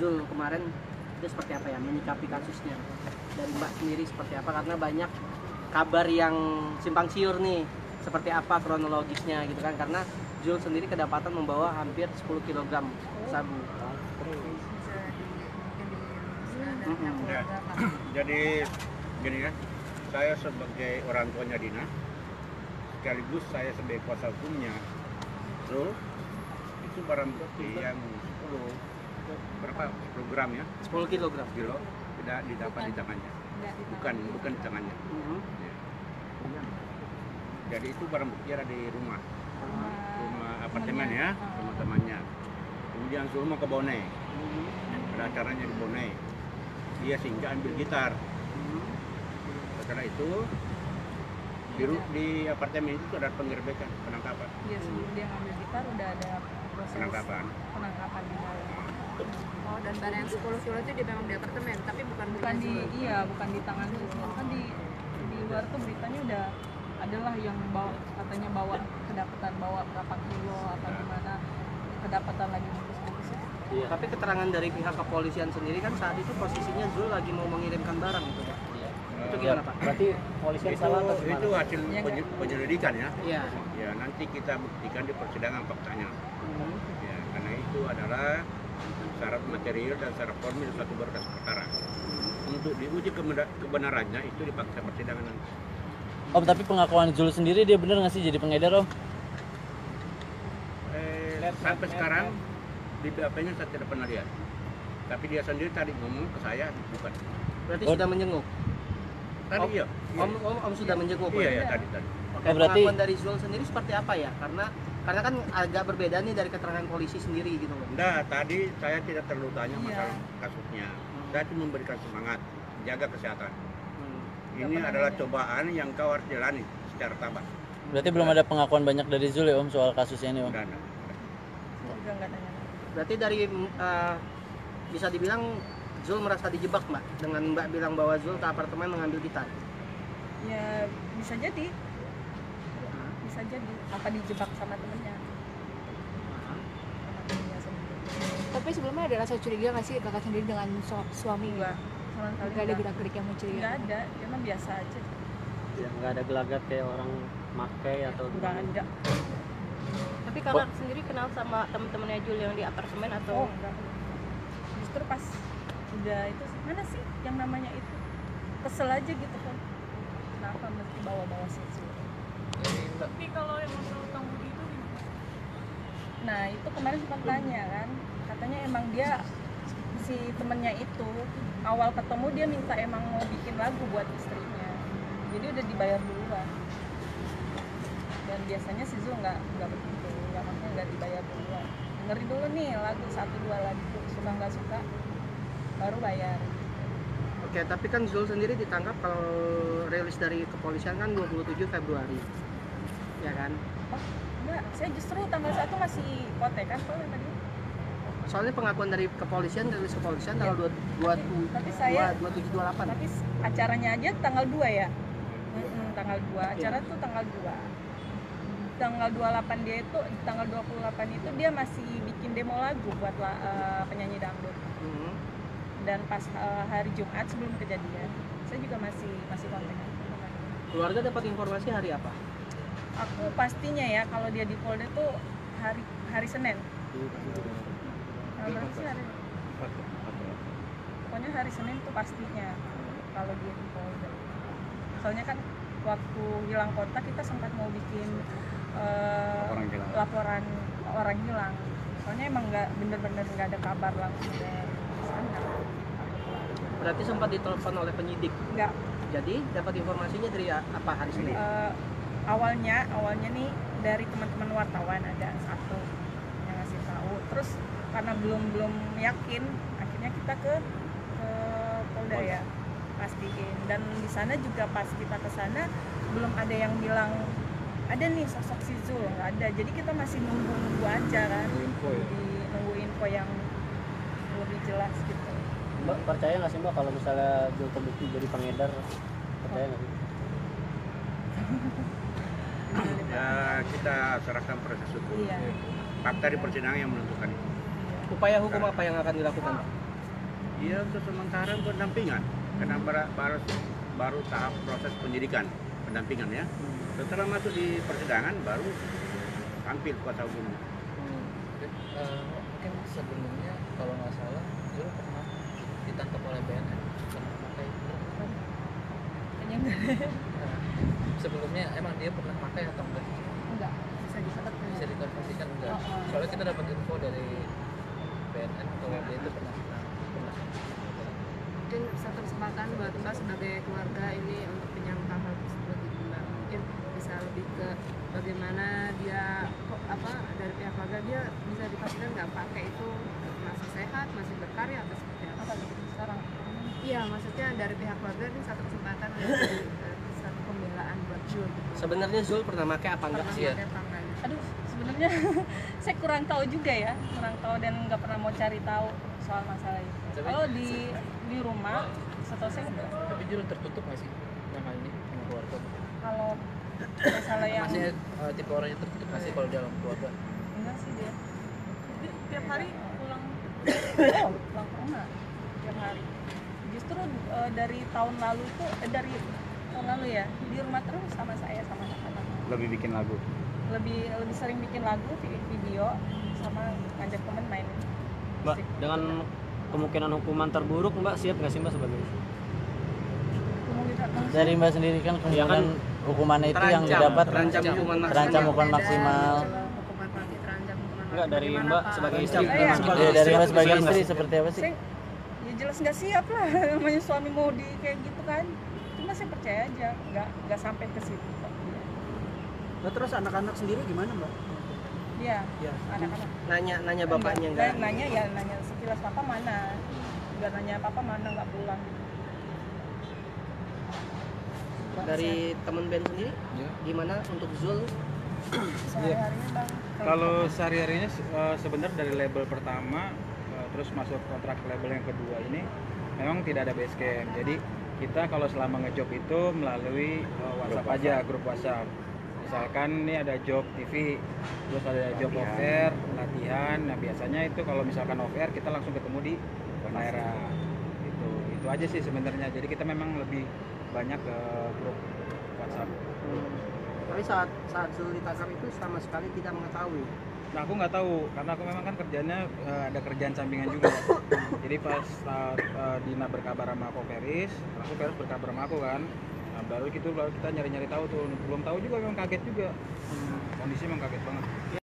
Zul kemarin itu seperti apa ya menyikapi kasusnya? Dari Mbak sendiri seperti apa? Karena banyak kabar yang simpang siur nih, seperti apa kronologisnya gitu kan? Karena Zul sendiri kedapatan membawa hampir 10 kg sabu. Ya. Jadi gini ya, saya sebagai orang tuanya Dina, sekaligus saya sebagai kuasa hukumnya, so itu barang bukti yang 10 gram ya? 10 kg. Kilo tidak didapat di tangannya, bukan di tangannya. Ya. Jadi itu barang bukti ada di rumah apartemen ya, teman-temannya. Kemudian suruh mau ke Bone, ada acaranya di Bone. Dia singgah ambil gitar. Setelah itu di apartemen itu ada penggerbekan, penangkapan. Iya, sebelum dia ngambil gitar udah ada proses Penangkapan di dalam. Oh, dan barang yang 10 kilo itu dia memang di apartemen, tapi bukan bukan di tangan Zul. Kan di luar tuh beritanya udah adalah yang bawa kedapatan bawa berapa kilo apa gimana, kedapatan lagi bungkus-bungkus. Iya. Tapi keterangan dari pihak kepolisian sendiri kan saat itu posisinya Zul lagi mau mengirimkan barang itu Pak. Itu gimana Pak? Berarti polisian salah atau gimana? itu hasil penyelidikan ya. Iya. Ya nanti kita buktikan di persidangan faktanya. Ya, karena itu adalah syarat material dan syarat formil satu berkas perkara. Untuk diuji kebenarannya itu di fakta persidangan nanti. Om, tapi pengakuan Zul sendiri dia bener nggak sih jadi pengedar Om? Sampai sekarang di BAP-nya saya tidak pernah lihat. Tapi dia sendiri tadi ngomong ke saya bukan. Berarti sudah menjenguk. Tadi iya. Om sudah menjenguk. Iya ya tadi. Oke, berarti pengakuan dari Zul sendiri seperti apa ya? Karena kan agak berbeda nih dari keterangan polisi sendiri gitu loh. Nah, tadi saya tidak terlalu tanya masalah kasusnya. Saya cuma memberikan semangat, jaga kesehatan. Ini adalah cobaan yang kau harus jalani secara tabah. berarti belum ada pengakuan banyak dari Zul ya Om soal kasusnya ini Om? Dan Juga nggak nanya. Berarti dari bisa dibilang Zul merasa dijebak Mbak dengan Mbak bilang bahwa Zul ke apartemen mengambil gitar. Ya bisa jadi apa dijebak sama temennya sendiri. Tapi sebelumnya ada rasa curiga nggak sih kakak sendiri dengan suami? Enggak, sama sekali Nggak ada gerak-gerik yang mencurigakan? nggak ada, emang biasa aja. Ya, nggak ada gelagat kayak orang makai atau Nggak ada. Tapi kakak sendiri kenal sama temen-temennya Jul yang di apartemen atau? Enggak. Justru pas udah itu mana sih yang namanya itu kesel aja gitu kan, kenapa mesti bawa-bawa sih. Tapi kalau yang utang budi itu gimana? Nah itu kemarin sempat tanya kan, katanya emang dia si temennya itu awal ketemu dia minta emang mau bikin lagu buat istrinya, jadi udah dibayar duluan. Dan biasanya si Zul nggak begitu, nggak dibayar duluan. Dengerin dulu nih lagu 1-2 lagu, suka nggak suka baru bayar. Oke, tapi kan Zul sendiri ditangkap kalau rilis dari kepolisian kan 27 Februari. Ya kan? Oh enggak, saya justru tanggal 1 masih kontekan soalnya tadi. Soalnya pengakuan dari kepolisian, rilis kepolisian tanggal 27 Tapi saya 28. tapi acaranya aja tanggal 2 ya. Tanggal 2, acara tuh tanggal 2. Tanggal 28 dia itu, tanggal 28 itu dia masih bikin demo lagu buat penyanyi dangdut. Dan pas hari Jumat sebelum kejadian, saya juga masih kontekan. Keluarga dapat informasi hari apa? Aku pastinya ya kalau dia di Polda tuh hari Senin. Berapa sih hari? Pokoknya hari Senin tuh pastinya kalau dia di Polda. Soalnya kan waktu hilang kontak kita sempat mau bikin laporan orang hilang. Soalnya emang bener-bener nggak ada kabar langsung dari sana. Berarti sempat ditelepon oleh penyidik? Enggak. Jadi dapat informasinya dari apa hari Senin? Awalnya nih dari teman-teman wartawan ada satu yang ngasih tahu. Terus karena belum yakin, akhirnya kita ke Polda ya, pastiin. Dan di sana juga pas kita ke sana belum ada yang bilang ada nih sosok si Zul, nggak ada. Jadi kita masih nunggu aja kan, nunggu info yang lebih jelas gitu. Mbak percaya nggak sih Mbak kalau misalnya Zul terbukti jadi pengedar, percaya nggak sih? ya kita serahkan proses hukum. Iya. Fakta di persidangan yang menentukan itu. Upaya hukum apa yang akan dilakukan? Dia untuk sementara pendampingan, karena baru tahap proses penyidikan, pendampingan ya. Setelah masuk di persidangan baru tampil kuasa hukumnya. Mungkin sebelumnya kalau nggak salah Zul pernah ditangkap oleh BNN karena pakai kan? Kayaknya enggak. Sebelumnya emang dia pernah pakai atau enggak? Enggak, bisa dicatat Bisa dikonfirmasikan enggak? Oh. Soalnya kita dapat info dari BNN kalau dia itu pernah. Mungkin satu kesempatan buat Mbak sebagai keluarga ini untuk menyangka hal tersebut gitu Mbak. Mungkin bisa lebih ke bagaimana dia kok apa dari pihak keluarga dia bisa dipastikan nggak pakai itu masih sehat, masih berkarya atau seperti apa? apa gitu sekarang. Iya, maksudnya dari pihak keluarga ini satu kesempatan untuk satu pembelaan buat Jul gitu. Sebenarnya Zul pernah pakai apa enggak Pernah sih ya? pakai apa enggak? Aduh, sebenarnya saya kurang tahu juga ya, kurang tahu dan nggak pernah mau cari tahu soal masalah itu. Tapi- Kalau di rumah, setahu saya enggak. Tapi Zul tertutup nggak sih yang hal ini sama keluarga? Kalau masalah yang Maksudnya tipe orang yang tertutup nggak sih kalau dalam keluarga? enggak sih dia. Tiap hari pulang. Pulang ke rumah tiap hari. Justru dari tahun lalu itu dari tahun lalu ya di rumah terus sama saya sama anak-anak. Lebih bikin lagu. Lebih sering bikin lagu, video sama ngajak temen main. Mbak, musik. dengan kemungkinan hukuman terburuk, Mbak siap nggak sih Mbak sebagai Kemungkinan- Dari Mbak sendiri kan Ya kan, kemungkinan hukumannya itu yang didapat terancam hukuman terancam hukuman Beda maksimal. kalau hukuman mati terancam hukuman Enggak, mati. dari Bagaimana, Mbak Pak? sebagai istri Iya, gimana? sebagai Ya, dari Mbak sebagai Siap nggak istri sih? seperti apa sih? Saya ya jelas nggak siap lah namanya suami mau di kayak gitu kan. Cuma saya percaya aja nggak sampai ke situ kok. Nah, terus anak-anak sendiri gimana, Mbak? Iya, Ya. anak-anak. Nanya bapaknya enggak? Nanya ya nanya sekilas papa mana. Nggak nanya papa mana nggak pulang gitu. Dari temen band sendiri Ya. gimana untuk Zul? Sehari-harinya bang. Kalau sehari-harinya sebenarnya dari label pertama terus masuk kontrak label yang kedua ini memang tidak ada base camp. Jadi kita kalau selama ngejob itu melalui WhatsApp aja, grup WhatsApp. Misalkan ini ada job TV, terus ada job off air, latihan. Nah biasanya itu kalau misalkan off air kita langsung ketemu di bandara. Itu aja sih sebenarnya. Jadi kita memang lebih banyak ke grup WhatsApp. Tapi saat Zul ditangkap itu sama sekali tidak mengetahui. Nah aku nggak tahu karena aku memang kan kerjanya ada kerjaan sampingan juga. Jadi pas saat Dina berkabar sama Ko Peris, langsung Peris berkabar sama aku kan. Nah baru kita nyari-nyari tahu tuh. Belum tahu juga memang kaget juga. Kondisi memang kaget banget.